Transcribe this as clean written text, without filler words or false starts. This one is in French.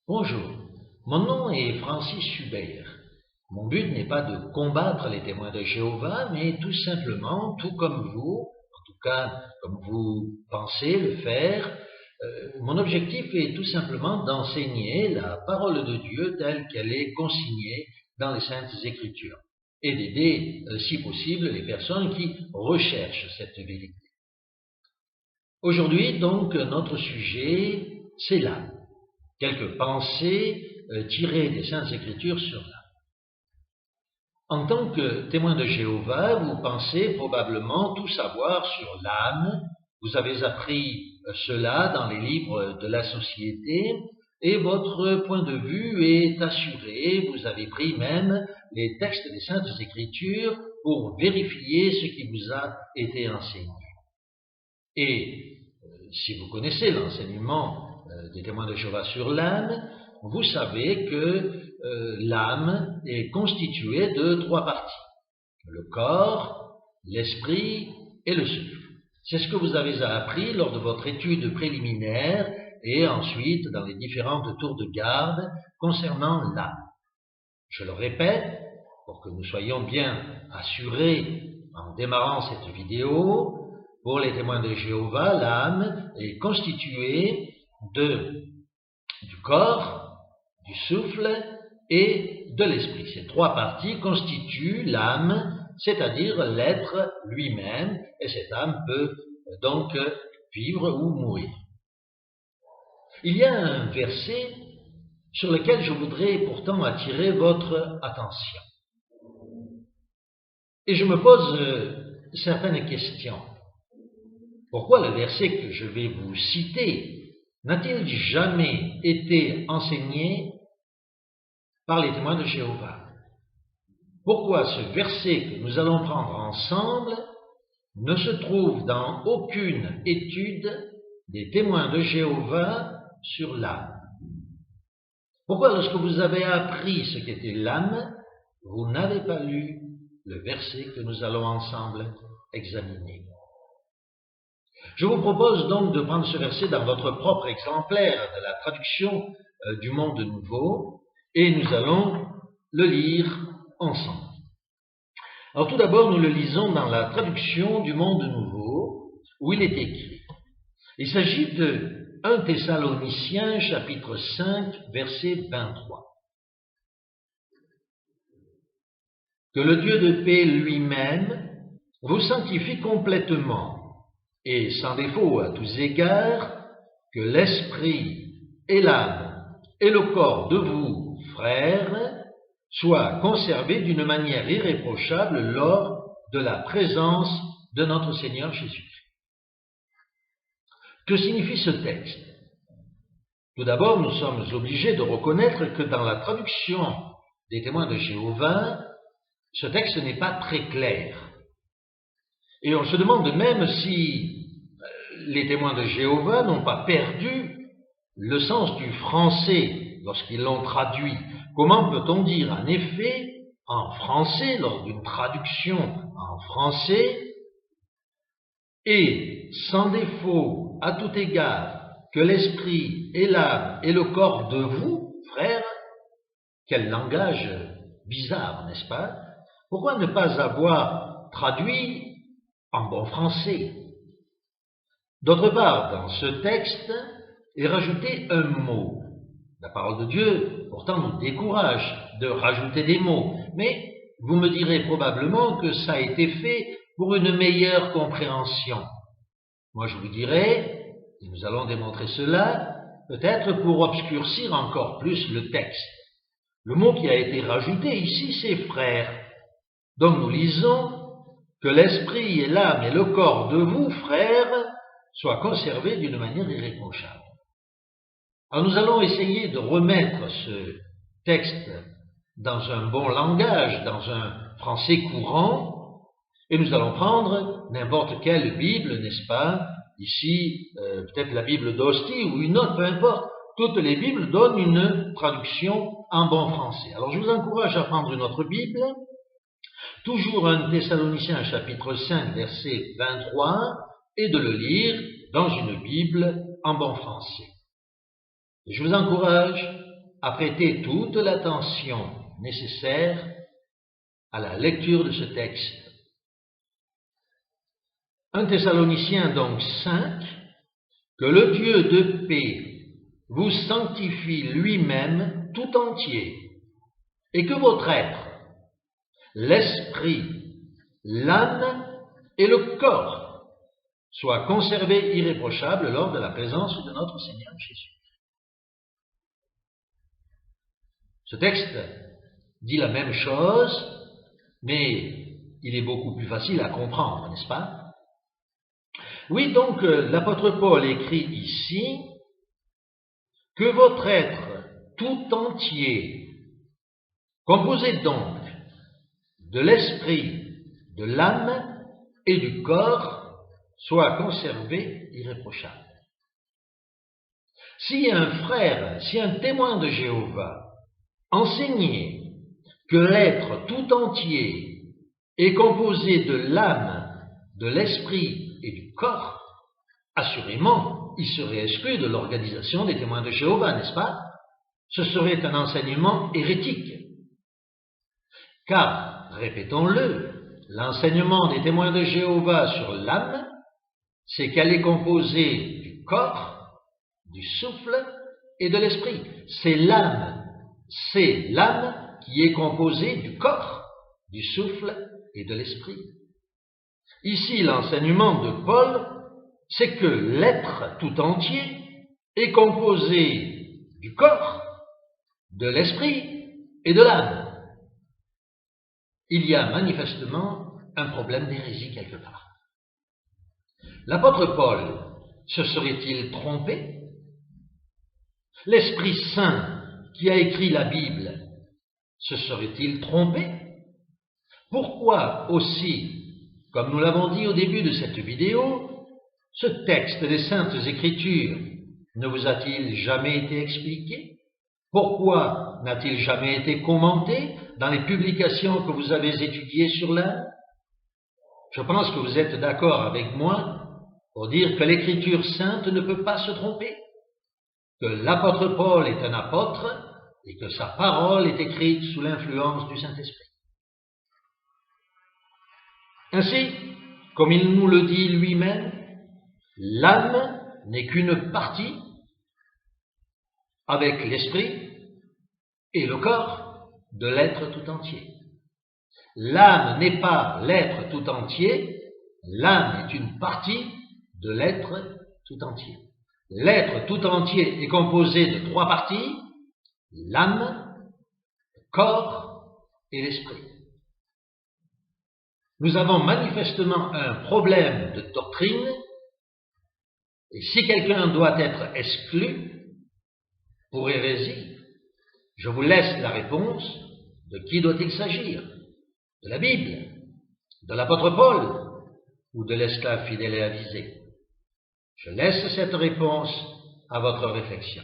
Bonjour, mon nom est Francis Hubert. Mon but n'est pas de combattre les témoins de Jéhovah, mais tout simplement, tout comme vous, en tout cas comme vous pensez le faire, mon objectif est tout simplement d'enseigner la parole de Dieu telle qu'elle est consignée dans les Saintes Écritures et d'aider, si possible, les personnes qui recherchent cette vérité. Aujourd'hui, donc, notre sujet, c'est l'âme. Quelques pensées tirées des Saintes Écritures sur l'âme. En tant que témoin de Jéhovah, vous pensez probablement tout savoir sur l'âme. Vous avez appris cela dans les livres de la société et votre point de vue est assuré. Vous avez pris même les textes des Saintes Écritures pour vérifier ce qui vous a été enseigné. Et si vous connaissez l'enseignement des témoins de Jéhovah sur l'âme, vous savez que l'âme est constituée de 3 parties. Le corps, l'esprit et le souffle. C'est ce que vous avez appris lors de votre étude préliminaire et ensuite dans les différentes tours de garde concernant l'âme. Je le répète, pour que nous soyons bien assurés en démarrant cette vidéo, pour les témoins de Jéhovah, l'âme est constituée du corps, du souffle et de l'esprit. Ces 3 parties constituent l'âme, c'est-à-dire l'être lui-même, et cette âme peut donc vivre ou mourir. Il y a un verset sur lequel je voudrais pourtant attirer votre attention. Et je me pose certaines questions. Pourquoi le verset que je vais vous citer n'a-t-il jamais été enseigné par les témoins de Jéhovah? Pourquoi ce verset que nous allons prendre ensemble ne se trouve dans aucune étude des témoins de Jéhovah sur l'âme? Pourquoi, lorsque vous avez appris ce qu'était l'âme, vous n'avez pas lu le verset que nous allons ensemble examiner? Je vous propose donc de prendre ce verset dans votre propre exemplaire de la traduction du Monde Nouveau et nous allons le lire ensemble. Alors tout d'abord, nous le lisons dans la traduction du Monde Nouveau où il est écrit. Il s'agit de 1 Thessaloniciens chapitre 5 verset 23. Que le Dieu de paix lui-même vous sanctifie complètement et sans défaut à tous égards, que l'esprit et l'âme et le corps de vous, frères, soient conservés d'une manière irréprochable lors de la présence de notre Seigneur Jésus-Christ. Que signifie ce texte? Tout d'abord, nous sommes obligés de reconnaître que dans la traduction des témoins de Jéhovah, ce texte n'est pas très clair. Et on se demande même si les témoins de Jéhovah n'ont pas perdu le sens du français lorsqu'ils l'ont traduit. Comment peut-on dire en effet, en français, lors d'une traduction en français, et sans défaut, à tout égard, que l'esprit et l'âme et le corps de vous, frères, quel langage bizarre, n'est-ce pas? Pourquoi ne pas avoir traduit en bon français? D'autre part, dans ce texte est rajouté un mot. La parole de Dieu, pourtant, nous décourage de rajouter des mots. Mais vous me direz probablement que ça a été fait pour une meilleure compréhension. Moi, je vous dirais, et nous allons démontrer cela, peut-être pour obscurcir encore plus le texte. Le mot qui a été rajouté ici, c'est frère. Donc nous lisons que l'esprit et l'âme et le corps de vous, frères, soient conservés d'une manière irréprochable. Alors nous allons essayer de remettre ce texte dans un bon langage, dans un français courant, et nous allons prendre n'importe quelle Bible, n'est-ce pas? Ici, peut-être la Bible d'Ostie ou une autre, peu importe. Toutes les Bibles donnent une traduction en bon français. Alors je vous encourage à prendre une autre Bible, toujours 1 Thessaloniciens chapitre 5 verset 23, et de le lire dans une Bible en bon français. Et je vous encourage à prêter toute l'attention nécessaire à la lecture de ce texte. 1 Thessaloniciens donc 5, que le Dieu de paix vous sanctifie lui-même tout entier, et que votre être, l'esprit, l'âme et le corps soient conservés irréprochables lors de la présence de notre Seigneur Jésus. Ce texte dit la même chose, mais il est beaucoup plus facile à comprendre, n'est-ce pas? Oui, donc l'apôtre Paul écrit ici que votre être tout entier, composé donc de l'esprit, de l'âme et du corps, soit conservé irréprochable. Si un frère, si un témoin de Jéhovah enseignait que l'être tout entier est composé de l'âme, de l'esprit et du corps, assurément, il serait exclu de l'organisation des témoins de Jéhovah, n'est-ce pas? Ce serait un enseignement hérétique. Car, répétons-le, l'enseignement des témoins de Jéhovah sur l'âme, c'est qu'elle est composée du corps, du souffle et de l'esprit. C'est l'âme qui est composée du corps, du souffle et de l'esprit. Ici, l'enseignement de Paul, c'est que l'être tout entier est composé du corps, de l'esprit et de l'âme. Il y a manifestement un problème d'hérésie quelque part. L'apôtre Paul se serait-il trompé? L'Esprit Saint qui a écrit la Bible se serait-il trompé? Pourquoi aussi, comme nous l'avons dit au début de cette vidéo, ce texte des Saintes Écritures ne vous a-t-il jamais été expliqué? Pourquoi n'a-t-il jamais été commenté dans les publications que vous avez étudiées sur l'Inde? Je pense que vous êtes d'accord avec moi pour dire que l'Écriture sainte ne peut pas se tromper, que l'apôtre Paul est un apôtre et que sa parole est écrite sous l'influence du Saint-Esprit. Ainsi, comme il nous le dit lui-même, l'âme n'est qu'une partie avec l'esprit et le corps de l'être tout entier. L'âme n'est pas l'être tout entier, l'âme est une partie de l'être tout entier. L'être tout entier est composé de 3 parties, l'âme, le corps et l'esprit. Nous avons manifestement un problème de doctrine, et si quelqu'un doit être exclu pour hérésie, je vous laisse la réponse de qui doit-il s'agir? De la Bible, de l'apôtre Paul ou de l'esclave fidèle et avisé? Je laisse cette réponse à votre réflexion.